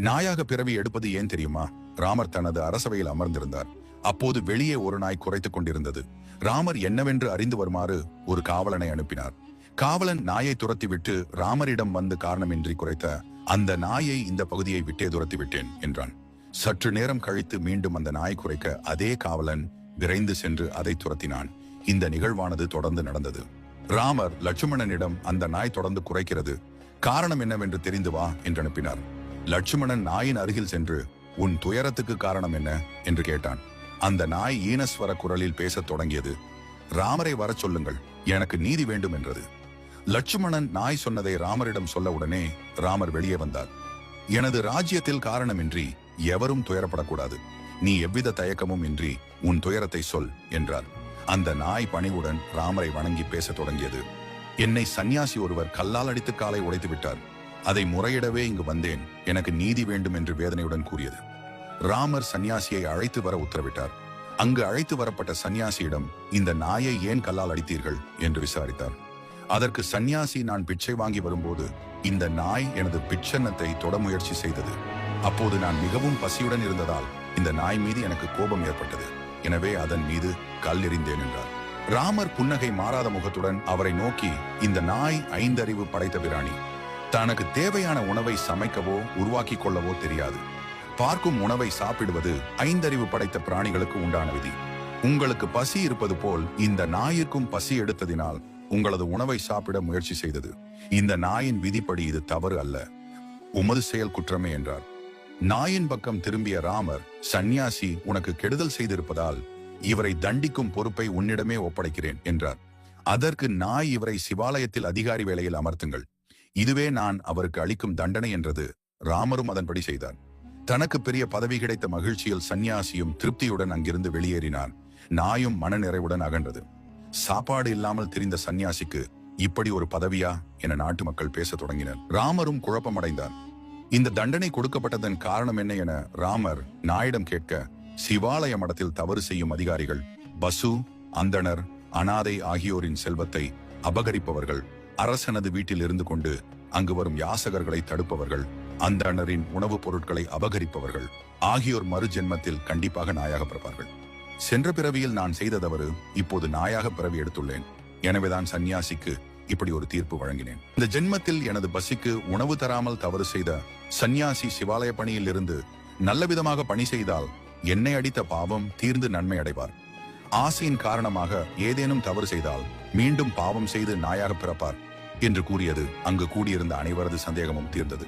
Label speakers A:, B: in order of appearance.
A: நாயாக பிறவி எடுப்பது ஏன் தெரியுமா? ராமர் தனது அரசவையில் அமர்ந்திருந்தார். அப்போது வெளியே ஒரு நாய் குறைத்துக் கொண்டிருந்தது. ராமர் என்னவென்று அறிந்து வருமாறு ஒரு காவலனை அனுப்பினார். காவலன் நாயை துரத்திவிட்டு ராமரிடம் வந்து காரணமின்றி குறைத்த அந்த நாயை இந்த பகுதியை விட்டே துரத்தி விட்டேன் என்றான். சற்று நேரம் கழித்து மீண்டும் அந்த நாய் குறைக்க அதே காவலன் விரைந்து சென்று அதை துரத்தினான். இந்த நிகழ்வானது தொடர்ந்து நடந்தது. ராமர் லட்சுமணனிடம் அந்த நாய் தொடர்ந்து குறைக்கிறது, காரணம் என்னவென்று தெரிந்து வா என்று அனுப்பினார். லட்சுமணன் நாயின் அருகில் சென்று உன் துயரத்துக்கு காரணம் என்ன என்று கேட்டான். அந்த நாய் ஈனஸ்வர குரலில் பேசத் தொடங்கியது. ராமரை வரச் சொல்லுங்கள், எனக்கு நீதி வேண்டும் என்றது. லட்சுமணன் நாய் சொன்னதை ராமரிடம் சொல்ல உடனே ராமர் வெளியே வந்தார். எனது ராஜ்யத்தில் காரணமின்றி எவரும் துயரப்படக்கூடாது. நீ எவ்வித தயக்கமும் இன்றி உன் துயரத்தை சொல் என்றார். அந்த நாய் பணிவுடன் ராமரை வணங்கி பேசத் தொடங்கியது. என்னை சந்நியாசி ஒருவர் கல்லால் அடித்து காலை உடைத்து விட்டார். அதை முறையிடவே இங்கு வந்தேன். எனக்கு நீதி வேண்டும் என்று வேதனையுடன் கூறியது. ராமர் சந்நியாசியை அழைத்து வர உத்தரவிட்டார். அங்கு அழைத்து வரப்பட்ட சந்நியாசியிடம் இந்த நாயை ஏன் கல்லால் அடித்தீர்கள் என்று விசாரித்தார். அதற்கு சந்நியாசி, நான் பிச்சை வாங்கி வரும்போது இந்த நாய் எனது பிச்சன்னத்தை தொட முயற்சி செய்தது. அப்போது நான் மிகவும் பசியுடன் இருந்ததால் இந்த நாய் மீது எனக்கு கோபம் ஏற்பட்டது. எனவே அதன் மீது கல் எறிந்தேன் என்றார். ராமர் புன்னகை மாறாத முகத்துடன் அவரை நோக்கி, இந்த நாய் 5 அறிவு படைத்த பிராணி. தனக்கு தேவையான உணவை சமைக்கவோ உருவாக்கி கொள்ளவோ தெரியாது. பார்க்கும் உணவை சாப்பிடுவது 5 அறிவு படைத்த பிராணிகளுக்கு உண்டான விதி. உங்களுக்கு பசி இருப்பது போல் இந்த நாயிற்கும் பசி எடுத்ததினால் உங்களது உணவை சாப்பிட முயற்சி செய்தது. இந்த நாயின் விதிப்படி இது தவறு அல்ல, உமது செயல் குற்றமே என்றார். நாயின் பக்கம் திரும்பிய ராமர், சந்நியாசி உனக்கு கெடுதல் செய்திருப்பதால் இவரை தண்டிக்கும் பொறுப்பை உன்னிடமே ஒப்படைக்கிறேன் என்றார். அதற்கு நாய், இவரை சிவாலயத்தில் அதிகாரி வேலையில் அமர்த்துங்கள், இதுவே நான் அவருக்கு அளிக்கும் தண்டனை என்றது. ராமரும் அதன்படி செய்தார். தனக்கு பெரிய பதவி கிடைத்த மகிழ்ச்சியில் சந்நியாசியும் திருப்தியுடன் அங்கிருந்து வெளியேறினார். நாயும் மனநிறைவுடன் அகன்றது. சாப்பாடு இல்லாமல் திரிந்த சந்நியாசிக்கு இப்படி ஒரு பதவியா என நாட்டு மக்கள் பேசத் தொடங்கினர். ராமரும் குழப்பமடைந்தார். இந்த தண்டனை கொடுக்கப்பட்டதன் காரணம் என்ன என ராமர் நாயிடம் கேட்க, சிவாலய மடத்தில் தவறு செய்யும் அதிகாரிகள், பசு, அந்தணர், அனாதை ஆகியோரின் செல்வத்தை அபகரிப்பவர்கள், அரசனது வீட்டில் இருந்து கொண்டு அங்கு வரும் யாசகர்களை தடுப்பவர்கள், அந்தணரின் உணவுப் பொருட்களை அபகரிப்பவர்கள் ஆகியோர் மறு ஜென்மத்தில் கண்டிப்பாக நாயாக பிறப்பார்கள். சென்ற பிறவியில் நான் செய்த தவறு இப்போது நாயாக பிறவி எடுத்துள்ளேன். எனவேதான் சந்நியாசிக்கு இப்படி ஒரு தீர்ப்பு வழங்கினேன். இந்த ஜென்மத்தில் எனது பசிக்கு உணவு தராமல் தவறு செய்த சந்நியாசி சிவாலய பணியில் இருந்து நல்ல விதமாக பணி செய்தால் என்னை அடித்த பாவம் தீர்ந்து நன்மை அடைவார். ஆசையின் காரணமாக ஏதேனும் தவறு செய்தால் மீண்டும் பாவம் செய்து நாயாக பிறப்பார் என்று கூறியது. அங்கு கூடியிருந்த அனைவரது சந்தேகமும் தீர்ந்தது.